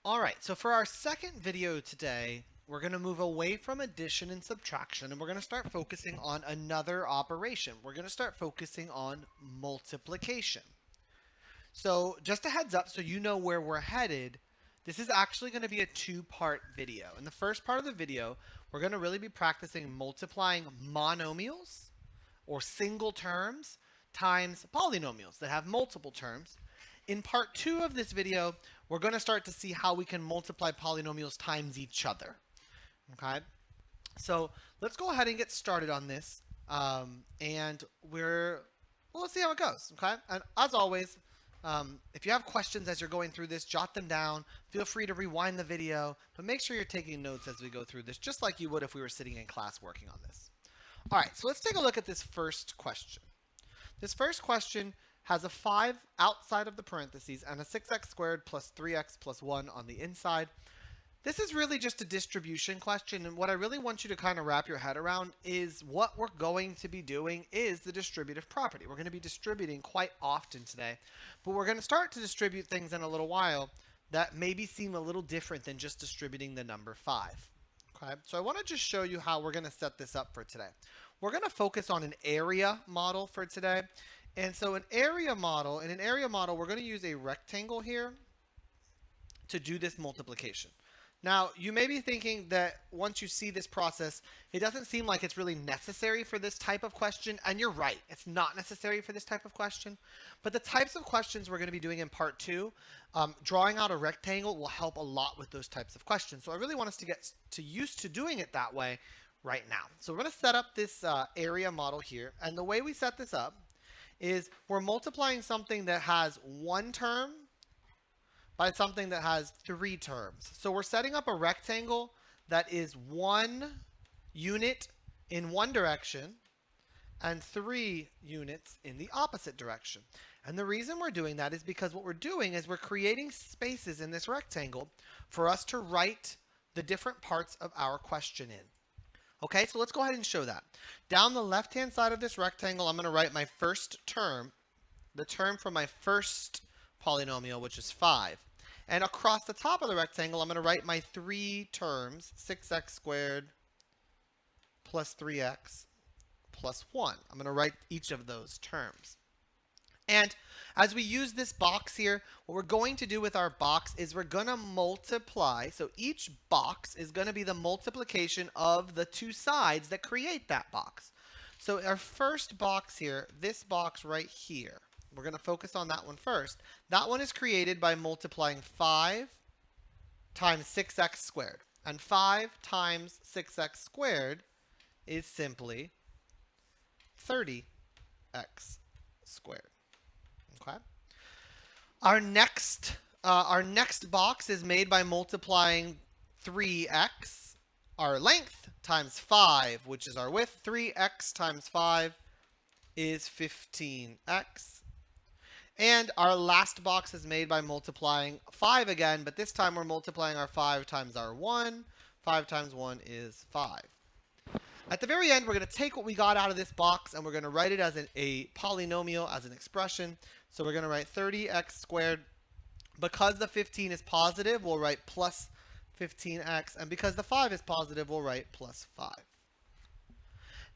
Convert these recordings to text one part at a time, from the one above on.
All right, so for our second video today, we're going to move away from addition and subtraction, and we're going to start focusing on another operation. We're going to start focusing on multiplication. So just a heads up so you know where we're headed, this is actually going to be a two-part video. In the first part of the video, we're going to really be practicing multiplying monomials or single terms times polynomials that have multiple terms. In part 2 of this video, we're going to start to see how we can multiply polynomials times each other. Okay, so let's go ahead and get started on this. Let's see how it goes. Okay, and as always, if you have questions as you're going through this, jot them down. Feel free to rewind the video, but make sure you're taking notes as we go through this, just like you would if we were sitting in class working on this. All right, so let's take a look at this first question. This first question has a 5 outside of the parentheses and a 6x squared plus 3x plus 1 on the inside. This is really just a distribution question, and what I really want you to kind of wrap your head around is what we're going to be doing is the distributive property. We're going to be distributing quite often today, but we're going to start to distribute things in a little while that maybe seem a little different than just distributing the number 5. Okay, so I want to just show you how we're going to set this up for today. We're going to focus on an area model for today. And so in an area model, we're going to use a rectangle here to do this multiplication. Now, you may be thinking that once you see this process, it doesn't seem like it's really necessary for this type of question. And you're right, it's not necessary for this type of question. But the types of questions we're going to be doing in part 2, drawing out a rectangle will help a lot with those types of questions. So I really want us to get used to doing it that way right now. So we're going to set up this area model here. And the way we set this up is we're multiplying something that has one term by something that has 3 terms. So we're setting up a rectangle that is 1 unit in one direction and 3 units in the opposite direction. And the reason we're doing that is because what we're doing is we're creating spaces in this rectangle for us to write the different parts of our question in. Okay, so let's go ahead and show that. Down the left-hand side of this rectangle, I'm going to write my first term, the term for my first polynomial, which is 5. And across the top of the rectangle, I'm going to write my 3 terms, 6x squared plus 3x plus 1. I'm going to write each of those terms. And as we use this box here, what we're going to do with our box is we're going to multiply. So each box is going to be the multiplication of the 2 sides that create that box. So our first box here, this box right here, we're going to focus on that one first. That one is created by multiplying 5 times 6x squared. And 5 times 6x squared is simply 30x squared. Okay. Our next box is made by multiplying 3x, our length, times 5, which is our width. 3x times 5 is 15x. And our last box is made by multiplying 5 again, but this time we're multiplying our 5 times our 1. 5 times 1 is 5. At the very end, we're going to take what we got out of this box and we're going to write it as a polynomial, as an expression. So we're going to write 30x squared. Because the 15 is positive, we'll write plus 15x. And because the 5 is positive, we'll write plus 5.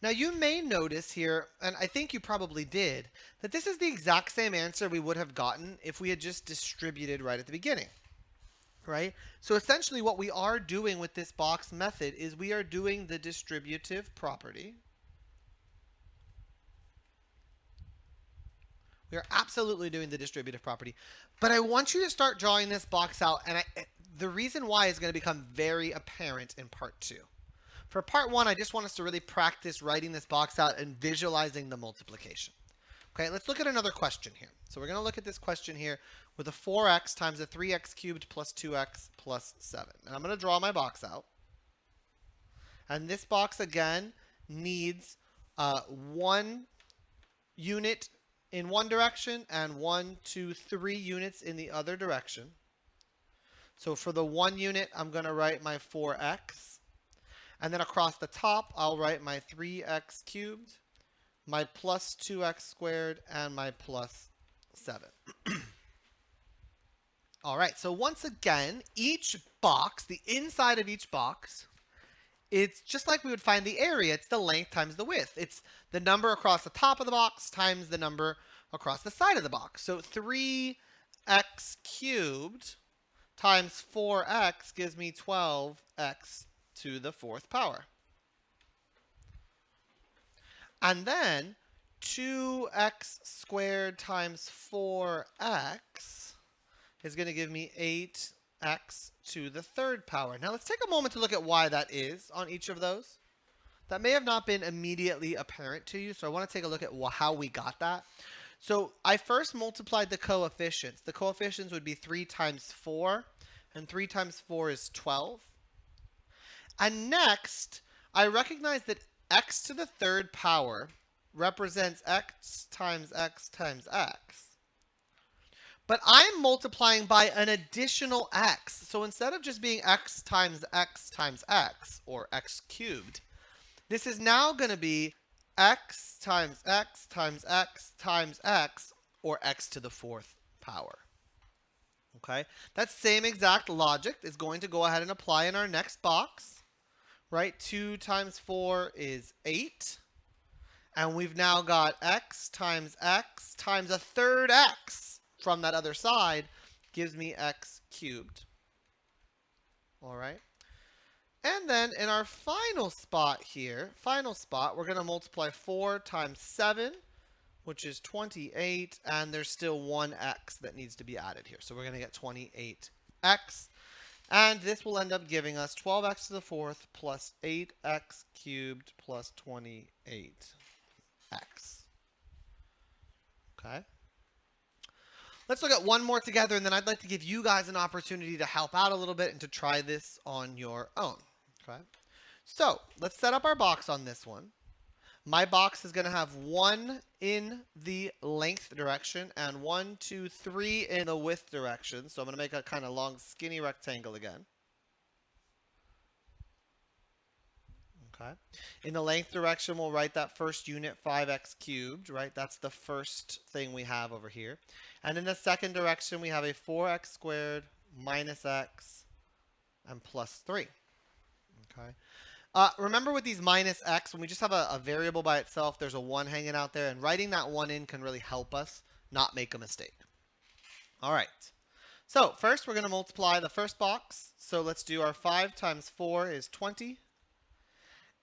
Now you may notice here, and I think you probably did, that this is the exact same answer we would have gotten if we had just distributed right at the beginning. Right? So essentially what we are doing with this box method is we are doing the distributive property. We are absolutely doing the distributive property. But I want you to start drawing this box out, and the reason why is going to become very apparent in part 2. For part 1, I just want us to really practice writing this box out and visualizing the multiplication. Okay, let's look at another question here. So we're going to look at this question here with a 4x times a 3x cubed plus 2x plus 7. And I'm going to draw my box out. And this box, again, needs 1 unit in one direction and 1, 2, 3 units in the other direction. So for the 1 unit, I'm going to write my 4x. And then across the top, I'll write my 3x cubed, my plus 2x squared, and my plus 7. All right, so once again, each box, the inside of each box, it's just like we would find the area. It's the length times the width. It's the number across the top of the box times the number across the side of the box. So 3x cubed times 4x gives me 12x to the fourth power. And then 2x squared times 4x is going to give me 8x to the third power. Now let's take a moment to look at why that is on each of those. That may have not been immediately apparent to you, so I want to take a look at how we got that. So I first multiplied the coefficients. The coefficients would be 3 times 4, and 3 times 4 is 12. And next, I recognize that x to the third power represents x times x times x. But I'm multiplying by an additional x. So instead of just being x times x times x, or x cubed, this is now going to be x times x times x times x, or x to the fourth power. Okay? That same exact logic is going to go ahead and apply in our next box. Right? 2 times 4 is 8. And we've now got x times a third x from that other side gives me x cubed. All right? And then in our final spot here, we're going to multiply 4 times 7, which is 28, and there's still one x that needs to be added here. So we're going to get 28x. And this will end up giving us 12x to the fourth plus 8x cubed plus 28x. Okay? Let's look at one more together, and then I'd like to give you guys an opportunity to help out a little bit and to try this on your own. Okay? So let's set up our box on this one. My box is going to have 1 in the length direction and 1, 2, 3 in the width direction. So I'm going to make a kind of long, skinny rectangle again. Okay. In the length direction, we'll write that first unit 5x cubed, right? That's the first thing we have over here. And in the second direction, we have a 4x squared minus x and plus 3. Okay. Remember with these minus x, when we just have a variable by itself, there's a 1 hanging out there, and writing that 1 in can really help us not make a mistake. All right. So first, we're going to multiply the first box. So let's do our 5 times 4 is 20.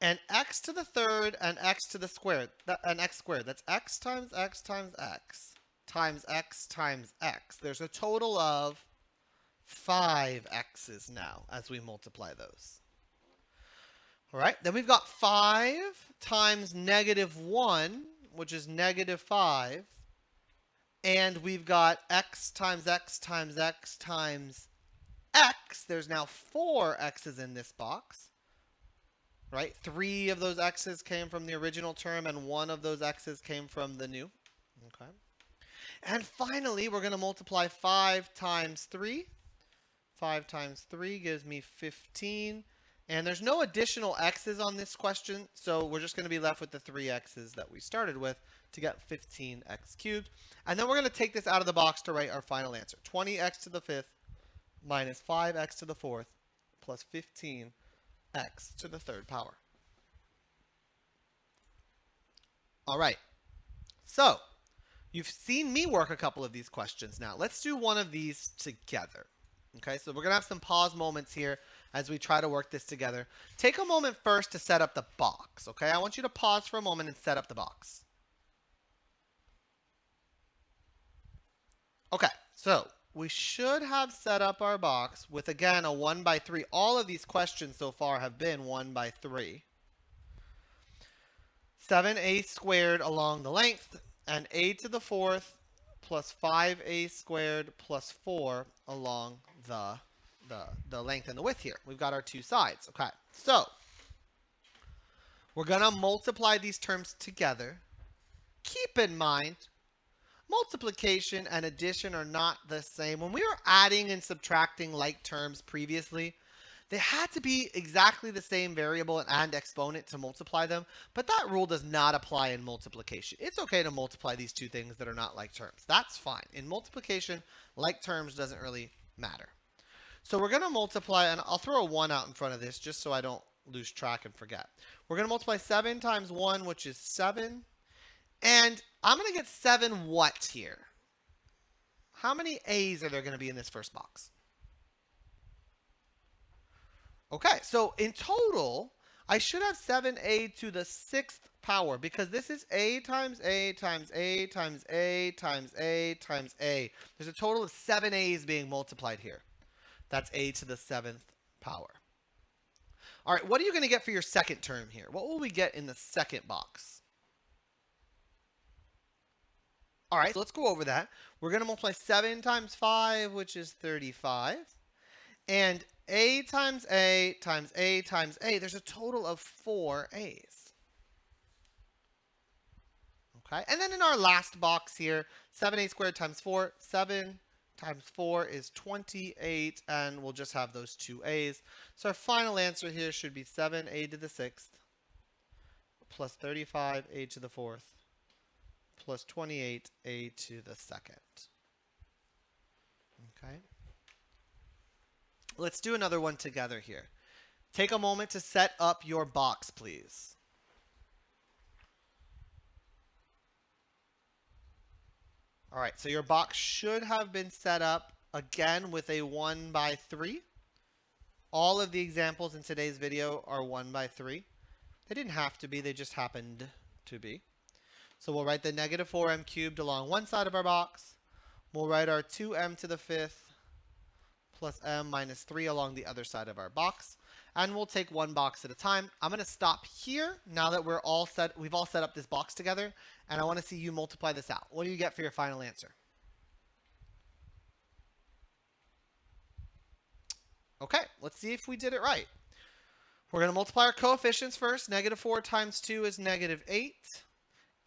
And x to the third and x to the squared, and x squared. That's x times x times x times x times x. There's a total of 5 x's now as we multiply those. All right, then we've got 5 times negative 1, which is negative 5. And we've got x times x times x times x. There's now 4 x's in this box. Right? 3 of those x's came from the original term, and 1 of those x's came from the new. Okay. And finally, we're going to multiply 5 times 3. 5 times 3 gives me 15. And there's no additional x's on this question, so we're just going to be left with the 3 x's that we started with to get 15x cubed. And then we're going to take this out of the box to write our final answer. 20x to the fifth minus 5x to the fourth plus 15x to the third power. All right. So you've seen me work a couple of these questions now. Let's do one of these together. Okay, so we're going to have some pause moments here as we try to work this together. Take a moment first to set up the box. Okay, I want you to pause for a moment and set up the box. Okay, so we should have set up our box with, again, a 1 by 3. All of these questions so far have been 1 by 3. 7a squared along the length, and a to the fourth plus 5a squared plus 4 along the length and the width here. We've got our two sides. Okay, so we're going to multiply these terms together. Keep in mind, multiplication and addition are not the same. When we were adding and subtracting like terms previously, they had to be exactly the same variable and exponent to multiply them, but that rule does not apply in multiplication. It's okay to multiply these two things that are not like terms. That's fine. In multiplication, like terms doesn't really matter. So we're going to multiply, and I'll throw a 1 out in front of this just so I don't lose track and forget. We're going to multiply 7 times 1, which is 7. And I'm going to get 7 what here? How many A's are there going to be in this first box? Okay, so in total, I should have 7a to the 6th power because this is a times a times a times a times a times a. There's a total of 7 a's being multiplied here. That's a to the 7th power. All right, what are you going to get for your second term here? What will we get in the second box? All right, so let's go over that. We're going to multiply 7 times 5, which is 35. And a times a times a times a, there's a total of 4 a's. Okay, and then in our last box here, 7a squared times 4, 7 times 4 is 28, and we'll just have those 2 a's. So our final answer here should be 7a to the 6th plus 35a to the 4th plus 28a to the 2nd. Okay. Let's do another one together here. Take a moment to set up your box, please. All right, so your box should have been set up again with a 1 by 3. All of the examples in today's video are 1 by 3. They didn't have to be, they just happened to be. So we'll write the negative 4m cubed along one side of our box. We'll write our 2m to the 5th plus m minus 3 along the other side of our box. And we'll take one box at a time. I'm going to stop here now that we've all set up this box together. And I want to see you multiply this out. What do you get for your final answer? Okay, let's see if we did it right. We're going to multiply our coefficients first. Negative 4 times 2 is negative 8.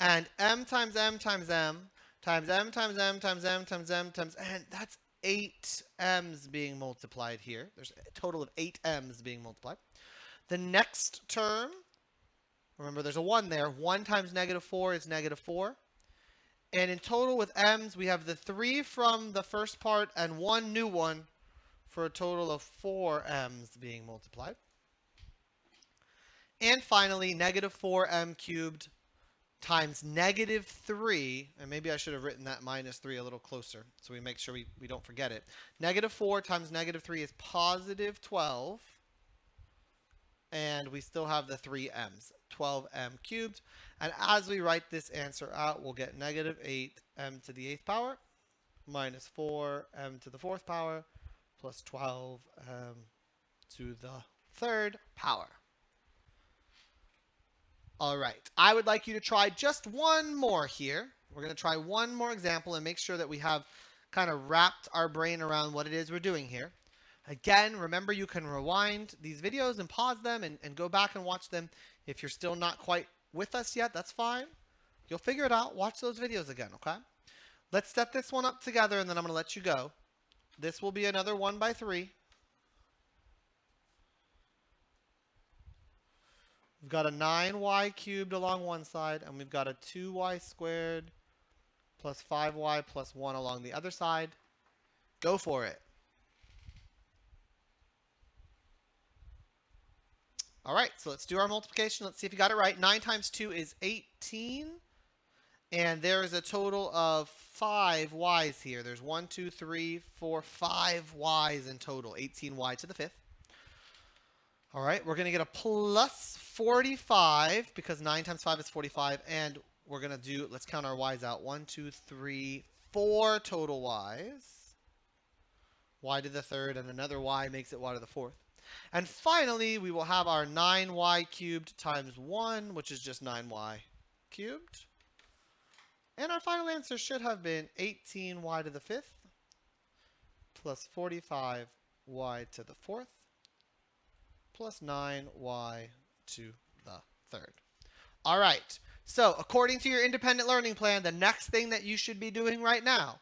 And m times m times m times m times m times m times m times, and that's 8 m's being multiplied here. There's a total of 8 m's being multiplied. The next term, remember there's a 1 there. 1 times negative 4 is negative 4. And in total with m's, we have the 3 from the first part and one new one for a total of 4 m's being multiplied. And finally, negative 4m cubed times negative 3, and maybe I should have written that minus 3 a little closer so we make sure we don't forget it. Negative 4 times negative 3 is positive 12, and we still have the 3 m's, 12m cubed. And as we write this answer out, we'll get negative 8m to the 8th power minus 4m to the 4th power plus 12m to the 3rd power. All right, I would like you to try just one more here. We're going to try one more example and make sure that we have kind of wrapped our brain around what it is we're doing here. Again, remember you can rewind these videos and pause them and go back and watch them. If you're still not quite with us yet, that's fine. You'll figure it out. Watch those videos again, okay? Let's set this one up together and then I'm going to let you go. This will be another 1 by 3. We've got a 9y cubed along one side, and we've got a 2y squared plus 5y plus 1 along the other side. Go for it. All right, so let's do our multiplication. Let's see if you got it right. 9 times 2 is 18, and there is a total of 5 y's here. There's 1, 2, 3, 4, 5 y's in total, 18y to the 5th. All right, we're going to get a plus 45 because 9 times 5 is 45. And we're going to do, let's count our y's out. 1, 2, 3, 4 total y's. Y to the 3rd and another y makes it y to the 4th. And finally, we will have our 9y cubed times 1, which is just 9y cubed. And our final answer should have been 18y to the 5th plus 45y to the 4th. Plus 9y to the 3rd. All right, so according to your independent learning plan, the next thing that you should be doing right now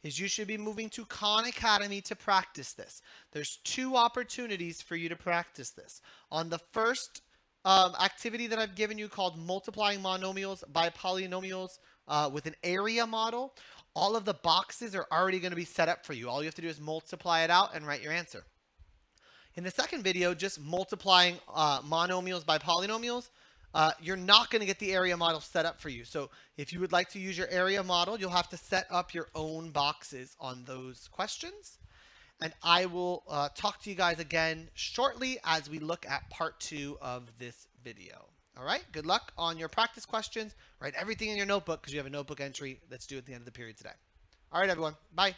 is you should be moving to Khan Academy to practice this. There's 2 opportunities for you to practice this. On the first activity that I've given you called multiplying monomials by polynomials with an area model, all of the boxes are already going to be set up for you. All you have to do is multiply it out and write your answer. In the second video, just multiplying monomials by polynomials, you're not going to get the area model set up for you. So if you would like to use your area model, you'll have to set up your own boxes on those questions. And I will talk to you guys again shortly as we look at part 2 of this video. All right, good luck on your practice questions. Write everything in your notebook because you have a notebook entry that's due at the end of the period today. All right, everyone. Bye.